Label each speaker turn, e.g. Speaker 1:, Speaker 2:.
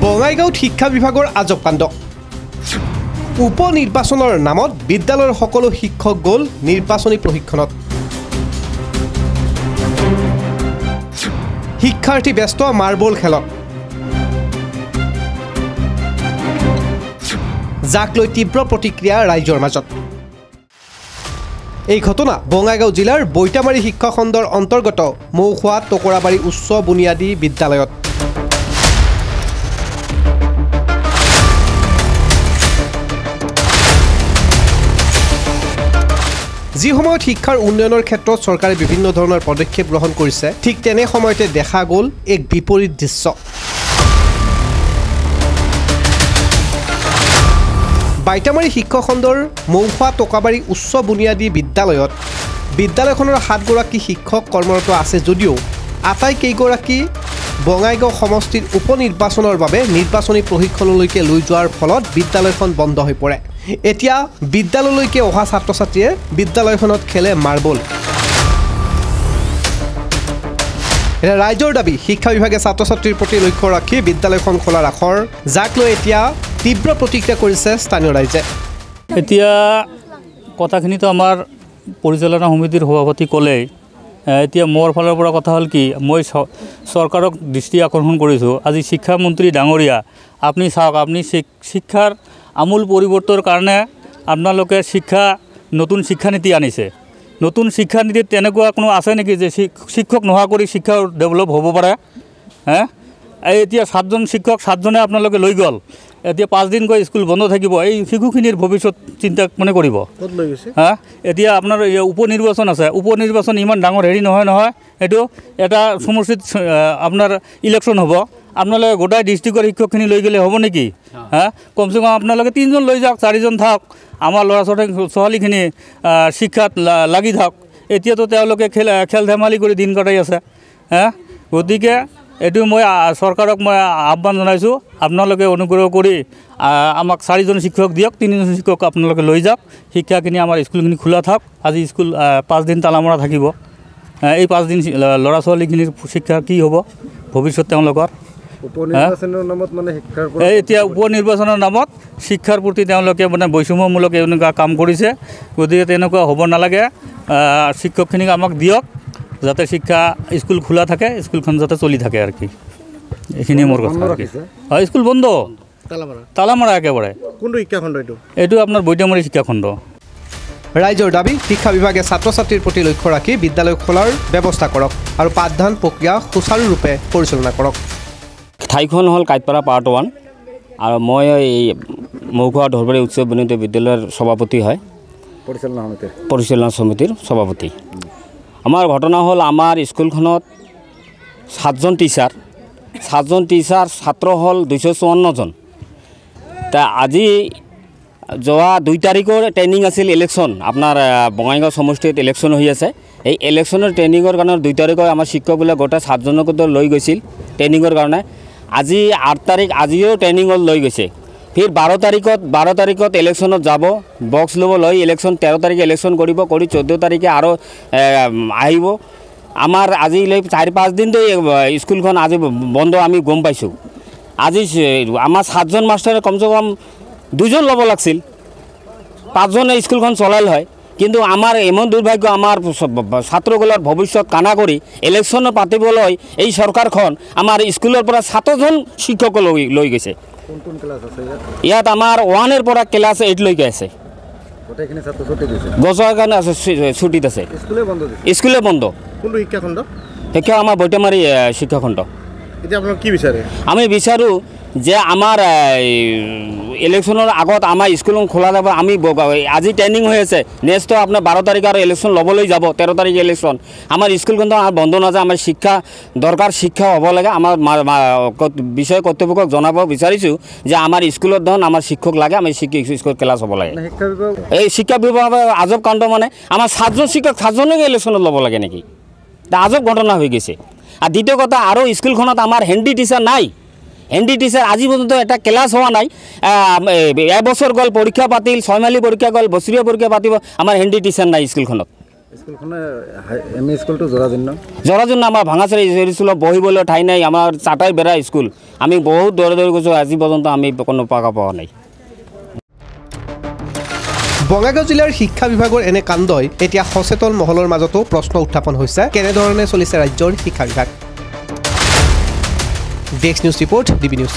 Speaker 1: বঙাইগাঁৱত শিক্ষা বিভাগৰ আজব কাণ্ড। উপ নিৰ্বাচনৰ নামত বিদ্যালয়ৰ সকলো শিক্ষক গ'ল নিৰ্বাচনী প্ৰশিক্ষণত। শিক্ষাৰ্থী ব্যস্ত মাৰ্বল খেলত। যাক লৈ তীব্ৰ প্ৰতিক্ৰিয়া ৰাইজৰ মাজত। এই ঘটনা বঙাইগাঁও জিলাৰ বৈতামাৰী শিক্ষা খণ্ডৰ অন্তৰ্গত মৌখোৱা টকৰাবাৰী উচ্চ বুনিয়াদী বিদ্যালয়ত। যি সময়ত শিক্ষাৰ উন্নয়নৰ ক্ষেত্ৰত চৰকাৰে বিভিন্ন ধৰণৰ পদক্ষেপ গ্ৰহণ কৰিছে, ঠিক তেনে সময়তে দেখা গ'ল এক বিপৰীত দৃশ্য। বাইতামাৰী শিক্ষা খণ্ডৰ মৌখোৱা টকাবাৰী উচ্চ বুনিয়াদী বিদ্যালয়ত বিদ্যালয়খনৰ 7 গৰাকী শিক্ষক কৰ্মৰত আছে যদিও আটাইকেইগৰাকী বঙাইগাঁও সমষ্টিৰ উপ নিৰ্বাচনৰ বাবে নিৰ্বাচনী প্ৰশিক্ষণলৈকে লৈ যোৱাৰ ফলত বিদ্যালয়খন বন্ধ হৈ পৰে। এতিয়া বিদ্যালয়লৈকে অহা ছাত্ৰ ছাত্ৰীয়ে বিদ্যালয়খনত খেলে মাৰ্বল। ৰাইজৰ দাবী, শিক্ষা বিভাগে ছাত্ৰ ছাত্ৰীৰ প্ৰতি লক্ষ্য ৰাখি বিদ্যালয়খন খোলাৰ আখৰ, যাক লৈ এতিয়া তীব্ৰ প্ৰতিক্ৰিয়া কৰিছে স্থানীয় ৰাইজে।
Speaker 2: এতিয়া কথাখিনিতো আমাৰ পৰিচালনা সমিতিৰ সভাপতি ক'লে। এতিয়া মোৰ ফালৰ পৰা কথা হ'ল কি, মই চৰকাৰক দৃষ্টি আকৰ্ষণ কৰিছোঁ। আজি শিক্ষামন্ত্ৰী ডাঙৰীয়া, আপুনি চাওক, আপুনি শিক্ষাৰ আমূল পৰিৱৰ্তনৰ কাৰণে আপোনালোকে নতুন শিক্ষানীতি আনিছে। নতুন শিক্ষানীতিত তেনেকুৱা কোনো আছে নেকি যে শিক্ষক নোহোৱা কৰি শিক্ষা ডেভেলপ হ'ব পাৰে? এতিয়া 7জন শিক্ষক 7জনে আপোনালোকে লৈ গ'ল। এতিয়া 5 দিনকৈ স্কুল বন্ধ থাকিব। এই শিশুখিনিৰ ভৱিষ্যত চিন্তা কোনে কৰিব? এতিয়া আপোনাৰ উপ নিৰ্বাচন আছে। উপ নিৰ্বাচন ইমান ডাঙৰ হেৰি নহয়। এইটো এটা সমষ্টিত আপোনাৰ ইলেকশ্যন হ'ব। আপোনালোকে গোটাই ডিষ্ট্ৰিক্টৰ শিক্ষকখিনি লৈ গ'লে হ'ব নেকি? কমচে কম আপোনালোকে 3জন লৈ যাওক, 4জন থাকক, আমাৰ ল'ৰা ছোৱালীখিনি শিক্ষাত লাগি থাকক। এতিয়াতো তেওঁলোকে খেল ধেমালি কৰি দিন কটাই আছে। গতিকে এইটো মই চৰকাৰক মই আহ্বান জনাইছোঁ, আপোনালোকে অনুগ্ৰহ কৰি আমাক 4জন শিক্ষক দিয়ক, 3জন শিক্ষক আপোনালোকে লৈ যাওক। শিক্ষাখিনি আমাৰ স্কুলখিনি খোলা থাকক। আজি স্কুল 5 দিন তালামৰা থাকিব। এই 5 দিন ল'ৰা ছোৱালীখিনিৰ শিক্ষা কি হ'ব ভৱিষ্যত তেওঁলোকৰ? এতিয়া উপ নিৰ্বাচনৰ নামত শিক্ষাৰ প্ৰতি তেওঁলোকে মানে বৈষম্যমূলক এনেকুৱা কাম কৰিছে। গতিকে তেনেকুৱা হ'ব নালাগে। শিক্ষকখিনিক আমাক দিয়ক, যাতে শিক্ষা স্কুল খোলা থাকে, স্কুলখন যাতে চলি থাকে আৰু কি। এইখিনি মোৰ কথা। হয়, স্কুল বন্ধ তালামাৰা একেবাৰে।
Speaker 1: কোনটো শিক্ষাখণ্ড এইটো?
Speaker 2: এইটো আপোনাৰ বৈতামাৰী শিক্ষাখণ্ড।
Speaker 1: ৰাইজৰ দাবী, শিক্ষা বিভাগে ছাত্ৰ ছাত্ৰীৰ প্ৰতি লক্ষ্য ৰাখি বিদ্যালয় খোলাৰ ব্যৱস্থা কৰক আৰু পাঠদান প্ৰক্ৰিয়া সুচাৰুৰূপে পৰিচালনা কৰক।
Speaker 3: ঠাইখন হ'ল কাইটপাৰা পাৰ্ট 1 আৰু মই এই মৌখোৱা ঢলবাৰী উচ্চ বুনিয়াদী বিদ্যালয়ৰ সভাপতি হয়, পৰিচালনা সমিতিৰ সভাপতি। আমাৰ ঘটনা হ'ল, আমাৰ স্কুলখনত 7জন টিচাৰ ছাত্ৰ হ'ল 254জন। তা আজি যোৱা 2 তাৰিখৰ ট্ৰেইনিং আছিল, ইলেকশ্যন আপোনাৰ বঙাইগাঁও সমষ্টিত ইলেকশ্যন হৈ আছে। এই ইলেকশ্যনৰ ট্ৰেইনিঙৰ কাৰণে 2 তাৰিখৰ আমাৰ শিক্ষকবিলাক গোটেই 7জনকো লৈ গৈছিল ট্ৰেইনিঙৰ কাৰণে। আজি 8 তাৰিখ, আজিও ট্ৰেইনিঙত লৈ গৈছে। ফিৰ 12 তাৰিখত ইলেকশ্যনত যাব, বক্স ল'ব, লৈ ইলেকশ্যন 13 তাৰিখে ইলেকশ্যন কৰি 14 তাৰিখে আৰু আহিব। আমাৰ আজিলৈ 4-5 দিনতে স্কুলখন আজি বন্ধ আমি গম পাইছোঁ। আজি আমাৰ 7জন মাষ্টাৰে কমচে কম 2জন ল'ব লাগিছিল, 5জনে স্কুলখন চলাল হয়। কিন্তু আমাৰ ইমান দুৰ্ভাগ্য, আমাৰ ছাত্ৰসকলৰ ভৱিষ্যত কানা কৰি ইলেকশ্যন পাতিবলৈ এই চৰকাৰখন আমাৰ স্কুলৰ পৰা 7জন শিক্ষক লৈ গৈছে। ইয়াত আমাৰ 1ৰ পৰা ক্লাছ 8লৈকে আছে। গছৰ কাৰণে আছে, ছুটিত আছে, স্কুলে বন্ধ। শিক্ষা আমাৰ বৈতামাৰী শিক্ষাখণ্ড। আমি বিচাৰোঁ যে আমাৰ ইলেকশ্যনৰ আগত আমাৰ স্কুলখন খোলা যাব। আমি আজি ট্ৰেইনিং হৈ আছে, নেক্সটটো আপোনাৰ 12 তাৰিখ আৰু ইলেকশ্যন ল'বলৈ যাব, 13 তাৰিখে ইলেকশ্যন। আমাৰ স্কুলখনটো বন্ধ নাযায়। আমাৰ শিক্ষা দৰকাৰ, শিক্ষা হ'ব লাগে। আমাৰ বিষয় কৰ্তৃপক্ষক জনাব বিচাৰিছোঁ যে আমাৰ স্কুলত ধৰণ আমাৰ শিক্ষক লাগে, আমি স্কুল ক্লাছ হ'ব লাগে। এই শিক্ষা বিভাগৰ আজব কাণ্ড, মানে আমাৰ 7জন শিক্ষক 7জনকে ইলেকশ্যনত ল'ব লাগে নেকি? আজব ঘটনা হৈ গৈছে। আৰু দ্বিতীয় কথা, আৰু স্কুলখনত আমাৰ হেণ্ডি টিচাৰ নাই। হেণ্ডি টিচাৰ আজি পৰ্যন্ত এটা ক্লাছ হোৱা নাই। এবছৰ গ'ল, পৰীক্ষা পাতিল, 6 মাহিলী পৰীক্ষা গ'ল, বছৰীয়া পৰীক্ষা পাতিব, আমাৰ হেণ্ডি টিচাৰ নাই স্কুলখনত।
Speaker 4: স্কুলখনে এম ই স্কুলটো
Speaker 3: জৰাজীৰ্ণ আমাৰ ভাঙাচাৰী স্কুলত বহিবলৈ ঠাই নাই আমাৰ চাটাই বেৰা স্কুল আমি বহুত দৌৰা দৌৰি গৈছোঁ আজি পৰ্যন্ত আমি কোনো পাকা পোৱা নাই
Speaker 1: বঙাইগাঁও জিলাৰ শিক্ষা বিভাগৰ এনে কাণ্ডই এতিয়া সচেতন মহলৰ মাজতো প্ৰশ্ন উত্থাপন হৈছে কেনেধৰণে চলিছে ৰাজ্যৰ শিক্ষা বিভাগ desk news report DB news